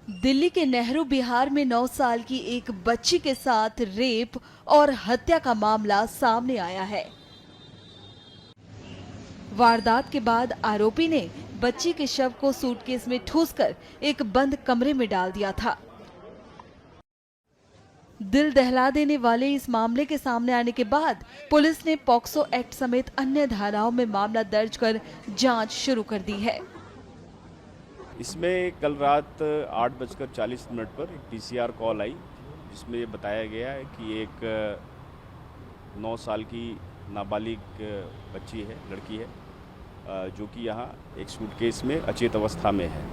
दिल्ली के नेहरू बिहार में 9 साल की एक बच्ची के साथ रेप और हत्या का मामला सामने आया है। वारदात के बाद आरोपी ने बच्ची के शव को सूटकेस में ठूसकर एक बंद कमरे में डाल दिया था। दिल दहला देने वाले इस मामले के सामने आने के बाद पुलिस ने पॉक्सो एक्ट समेत अन्य धाराओं में मामला दर्ज कर जांच शुरू कर दी है। इसमें कल रात 8:40 पर एक पीसीआर कॉल आई, जिसमें ये बताया गया है कि एक 9 साल की नाबालिग बच्ची है, लड़की है, जो कि यहाँ एक सूटकेस में अचेत अवस्था में है।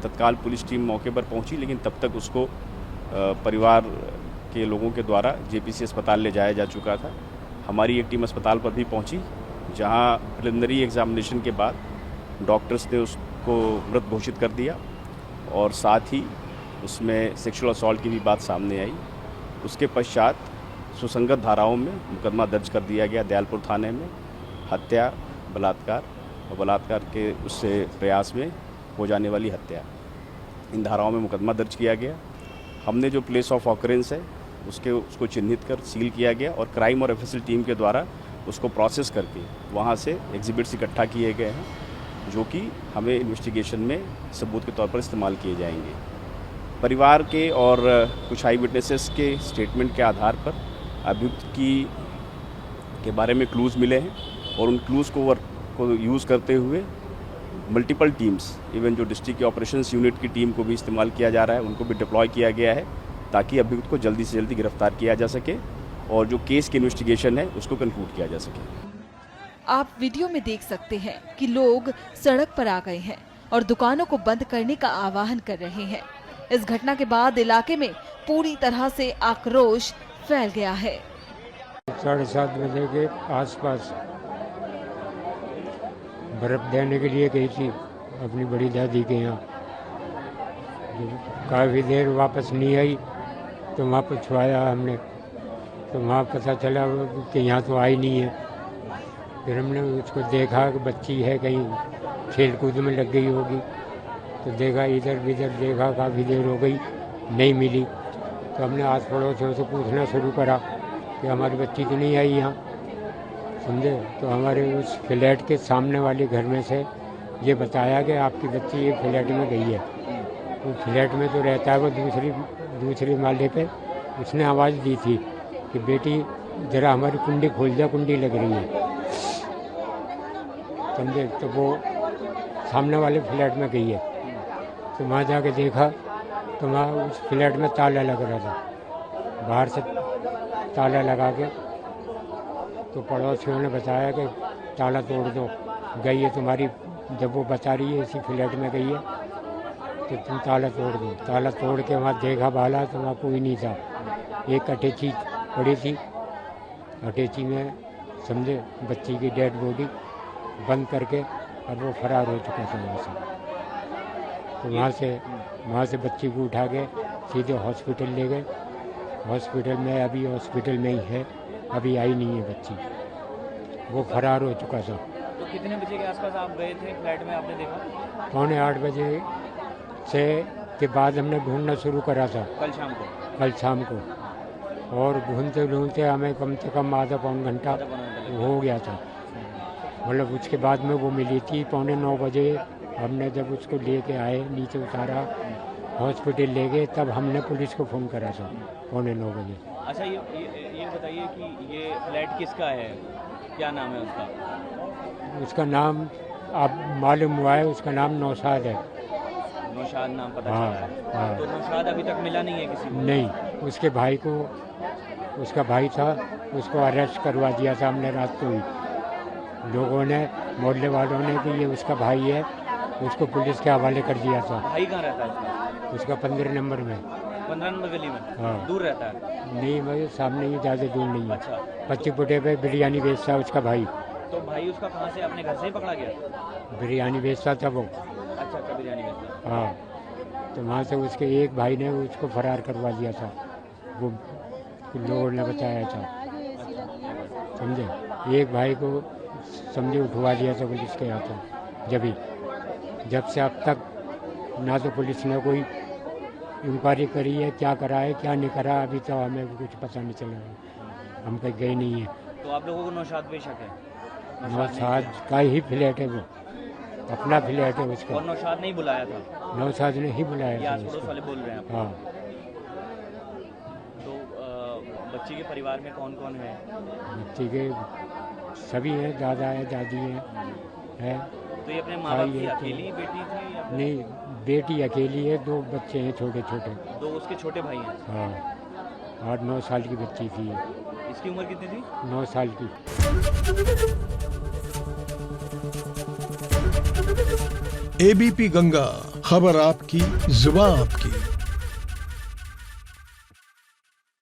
तत्काल पुलिस टीम मौके पर पहुंची, लेकिन तब तक उसको परिवार के लोगों के द्वारा जेपीसी अस्पताल ले जाया जा चुका था। हमारी एक टीम अस्पताल पर भी पहुंची, जहां प्रिलिमिनरी एग्जामिनेशन के बाद डॉक्टर्स ने उसको मृत घोषित कर दिया और साथ ही उसमें सेक्सुअल असॉल्ट की भी बात सामने आई। उसके पश्चात सुसंगत धाराओं में मुकदमा दर्ज कर दिया गया दयालपुर थाने में, हत्या, बलात्कार और बलात्कार के उससे प्रयास में हो जाने वाली हत्या, इन धाराओं में मुकदमा दर्ज किया गया। हमने जो प्लेस ऑफ ऑकरेंस है उसको चिन्हित कर सील किया गया और क्राइम और एफएसएल टीम के द्वारा उसको प्रोसेस करके वहाँ से एग्जिबिट्स इकट्ठा किए गए हैं, जो कि हमें इन्वेस्टिगेशन में सबूत के तौर पर इस्तेमाल किए जाएंगे। परिवार के और कुछ आई विटनेसेस के स्टेटमेंट के आधार पर अभियुक्त के बारे में क्लूज़ मिले हैं और उन क्लूज़ को यूज़ करते हुए मल्टीपल टीम्स, इवन जो डिस्ट्रिक्ट की ऑपरेशंस यूनिट की टीम को भी इस्तेमाल किया जा रहा है, उनको भी डिप्लॉय किया गया है, ताकि अभियुक्त को जल्दी से जल्दी गिरफ्तार किया जा सके और जो केस की इन्वेस्टिगेशन है उसको कंक्लूड किया जा सके। आप वीडियो में देख सकते हैं कि लोग सड़क पर आ गए हैं और दुकानों को बंद करने का आह्वान कर रहे हैं। इस घटना के बाद इलाके में पूरी तरह से आक्रोश फैल गया है। 7:30 बजे के आसपास बर्फ देने के लिए गई थी अपनी बड़ी दादी के यहाँ। काफ़ी देर वापस नहीं आई तो वहाँ पूछवाया हमने, तो वहाँ पता चला कि यहाँ तो आई नहीं है। फिर हमने उसको देखा कि बच्ची है, कहीं खेल कूद में लग गई होगी, तो देखा, इधर उधर देखा, काफ़ी देर हो गई, नहीं मिली। तो हमने आस पड़ोसियों से पूछना शुरू करा कि हमारी बच्ची तो नहीं आई यहाँ, समझे। तो हमारे उस फ्लैट के सामने वाले घर में से ये बताया कि आपकी बच्ची एक फ्लैट में गई है। वो फ्लैट में तो रहता है, वो दूसरी माले पे। उसने आवाज़ दी थी कि बेटी ज़रा हमारी कुंडी खोल जा, कुंडी लग रही है, समझे। तो वो सामने वाले फ्लैट में गई है। तो वहाँ जाके देखा तो वहाँ उस फ्लैट में ताला लग रहा था, बाहर से ताला लगा के। तो पड़ोसियों ने बताया कि ताला तोड़ दो, गई है तुम्हारी, जब वो बता रही है इसी फ्लैट में गई है, तो तुम ताला तोड़ दो। ताला तोड़ के वहाँ देखा भाला तो वहाँ कोई नहीं था। एक अटैची पड़ी थी, अटैची में समझे बच्ची की डेड बॉडी बंद करके और वो फरार हो चुका था वहाँ से। तो वहाँ से बच्ची को उठा के सीधे हॉस्पिटल ले गए। हॉस्पिटल में अभी हॉस्पिटल में ही है, अभी आई नहीं है बच्ची, वो फरार हो चुका था। तो कितने बजे के आसपास आप गए थे फ्लैट में, आपने देखा? 7:45 बजे से के बाद हमने ढूंढना शुरू करा था, कल शाम को। और ढूंढते ढूंढते हमें कम से कम आधा पौन घंटा हो गया था। मतलब उसके बाद में वो मिली थी 8:45 बजे। हमने जब उसको लेके आए, नीचे उतारा, हॉस्पिटल ले गए, तब हमने पुलिस को फ़ोन करा था 8:45 बजे। अच्छा, ये बताइए कि ये फ्लैट किसका है, क्या नाम है उसका? उसका नाम आप मालूम हुआ है, उसका नाम नौशाद है। नौशाद नाम पता हाँ, चला है। हाँ। तो नौशाद अभी तक मिला नहीं है किसी को? नहीं, उसके भाई को, उसका भाई था, उसको अरेस्ट करवा दिया था हमने रात को ही। लोगों ने, मोहल्ले वालों ने कि ये उसका भाई है, उसको पुलिस के हवाले कर दिया था। भाई कहाँ रहता है उसका 15 नंबर में। 15 नंबर गली में? हाँ। दूर रहता है? नहीं भाई, सामने ही, ज़्यादा दूर नहीं है। अच्छा। 25 फुटे पे बिरयानी बेचता है उसका भाई। तो भाई उसका कहाँ से, अपने घर से ही पकड़ा गया? बिरयानी बेचता था वो। अच्छा, बिरयानी बेचता। हाँ, तो वहाँ से उसके एक भाई ने उसको फरार करवा दिया था, वो लोगों ने बताया था, समझे। एक भाई को समझे उठवा दिया था पुलिस के हाथों। जब से अब तक ना तो पुलिस ने कोई इंक्वायरी करी है, क्या करा है क्या नहीं करा, अभी तो हमें कुछ पता नहीं चला है, हम कहीं गए नहीं है। तो आप लोगों को नौशाद पे शक है? नौशाद का ही फ्लैट है, वो अपना फ्लैट है उसका। और नौशाद नहीं बुलाया था? नौशाद ने ही ये बुलाया आस था पड़ोस उसको। वाले बोल रहे हैं आप? हाँ, तो बच्ची के परिवार में कौन कौन है? बच्चे के सभी हैं, दादा है, दादी है। तो ये अपने माँ बाप की भाई है तो- अकेली बेटी थी या नहीं, बेटी अकेली है, 2 बच्चे हैं छोटे छोटे। दो उसके छोटे भाई हैं? हाँ, 8-9 साल की बच्ची थी, इसकी उम्र कितनी थी? 9 साल की। एबीपी गंगा, खबर आपकी, जुबान आपकी।